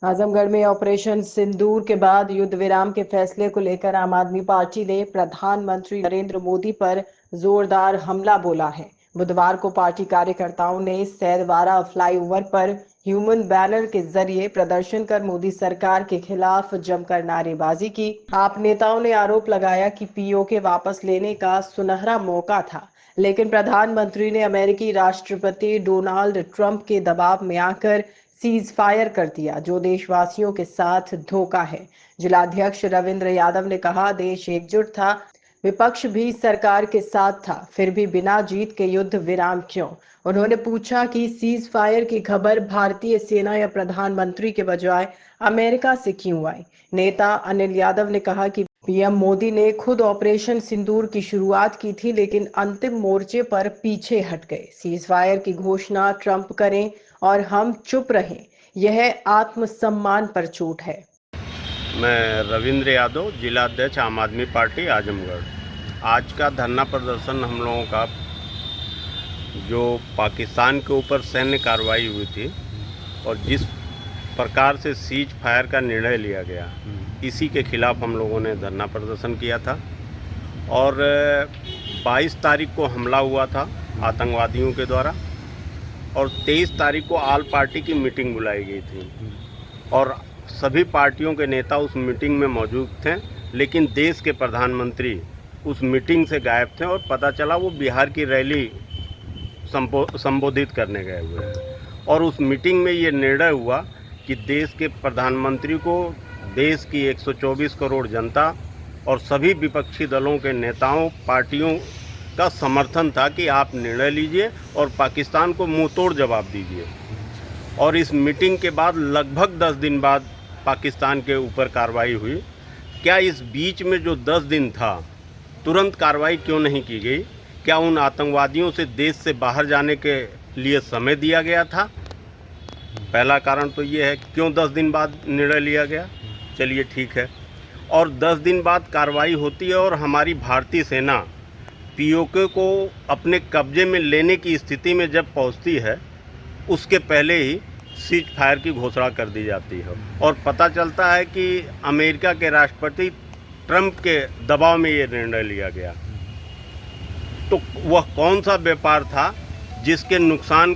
आजमगढ़ में ऑपरेशन सिंदूर के बाद युद्ध विराम के फैसले को लेकर आम आदमी पार्टी ने प्रधानमंत्री नरेंद्र मोदी पर जोरदार हमला बोला है। बुधवार को पार्टी कार्यकर्ताओं ने सैदवारा फ्लाईओवर पर ह्यूमन बैनर के जरिए प्रदर्शन कर मोदी सरकार के खिलाफ जमकर नारेबाजी की। आप नेताओं ने आरोप लगाया कि पीओके वापस लेने का सुनहरा मौका था, लेकिन प्रधानमंत्री ने अमेरिकी राष्ट्रपति डोनाल्ड ट्रंप के दबाव में आकर सीज फायर कर दिया, जो देशवासियों के साथ धोखा है। जिलाध्यक्ष रविंद्र यादव ने कहा, देश एकजुट था, विपक्ष भी सरकार के साथ था, फिर भी बिना जीत के युद्ध विराम क्यों? उन्होंने पूछा कि सीज फायर की खबर भारतीय सेना या प्रधानमंत्री के बजाय अमेरिका से क्यों आई। नेता अनिल यादव ने कहा कि पीएम मोदी ने खुद ऑपरेशन सिंदूर की शुरुआत की थी, लेकिन अंतिम मोर्चे पर पीछे हट गए। सीज फायर की घोषणा ट्रंप करें और हम चुप रहें, यह आत्मसम्मान पर चोट है। मैं रविंद्र यादव, जिला अध्यक्ष आम आदमी पार्टी आजमगढ़। आज का धरना प्रदर्शन हम लोगों का जो पाकिस्तान के ऊपर सैन्य कार्रवाई हुई थी और जिस प्रकार से सीज फायर का निर्णय लिया गया, इसी के खिलाफ हम लोगों ने धरना प्रदर्शन किया था। और 22 तारीख को हमला हुआ था आतंकवादियों के द्वारा और 23 तारीख को ऑल पार्टी की मीटिंग बुलाई गई थी और सभी पार्टियों के नेता उस मीटिंग में मौजूद थे, लेकिन देश के प्रधानमंत्री उस मीटिंग से गायब थे और पता चला वो बिहार की रैली संबोधित करने गए हुए हैं। और उस मीटिंग में ये निर्णय हुआ कि देश के प्रधानमंत्री को देश की 124 करोड़ जनता और सभी विपक्षी दलों के नेताओं, पार्टियों का समर्थन था कि आप निर्णय लीजिए और पाकिस्तान को मुंह तोड़ जवाब दीजिए। और इस मीटिंग के बाद लगभग 10 दिन बाद पाकिस्तान के ऊपर कार्रवाई हुई। क्या इस बीच में जो 10 दिन था तुरंत कार्रवाई क्यों नहीं की गई? क्या उन आतंकवादियों से देश से बाहर जाने के लिए समय दिया गया था? पहला कारण तो ये है, क्यों 10 दिन बाद निर्णय लिया गया? चलिए ठीक है। और 10 दिन बाद कार्रवाई होती है और हमारी भारतीय सेना पीओके को अपने कब्जे में लेने की स्थिति में जब पहुंचती है, उसके पहले ही सीज फायर की घोषणा कर दी जाती है और पता चलता है कि अमेरिका के राष्ट्रपति ट्रंप के दबाव में ये निर्णय लिया गया। तो वह कौन सा व्यापार था जिसके नुकसान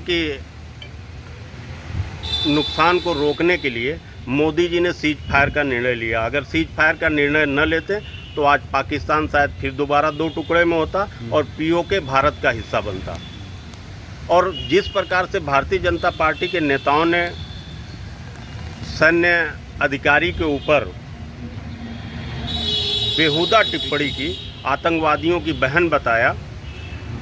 को रोकने के लिए मोदी जी ने सीज फायर का निर्णय लिया? अगर सीज फायर का निर्णय न लेते तो आज पाकिस्तान शायद फिर दोबारा 2 टुकड़े में होता और पीओके भारत का हिस्सा बनता। और जिस प्रकार से भारतीय जनता पार्टी के नेताओं ने सैन्य अधिकारी के ऊपर बेहुदा टिप्पणी की, आतंकवादियों की बहन बताया,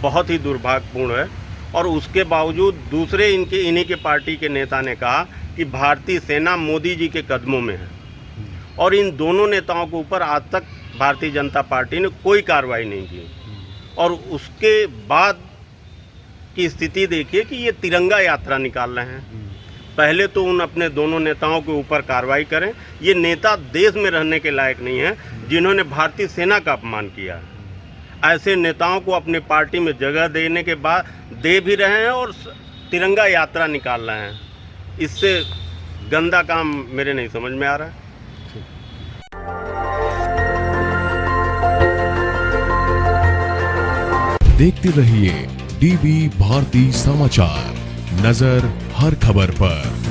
बहुत ही दुर्भाग्यपूर्ण है। और उसके बावजूद दूसरे इन्हीं के पार्टी के नेता ने कहा कि भारतीय सेना मोदी जी के कदमों में है। और इन दोनों नेताओं के ऊपर आज तक भारतीय जनता पार्टी ने कोई कार्रवाई नहीं की। और उसके बाद की स्थिति देखिए कि ये तिरंगा यात्रा निकाल रहे हैं। पहले तो उन अपने दोनों नेताओं के ऊपर कार्रवाई करें। ये नेता देश में रहने के लायक नहीं है जिन्होंने भारतीय सेना का अपमान किया है। ऐसे नेताओं को अपने पार्टी में जगह देने के बाद दे भी रहे हैं और तिरंगा यात्रा निकाल रहे हैं। इससे गंदा काम मेरे नहीं समझ में आ रहा है। देखते रहिए डीवी भारती समाचार, नजर हर खबर पर।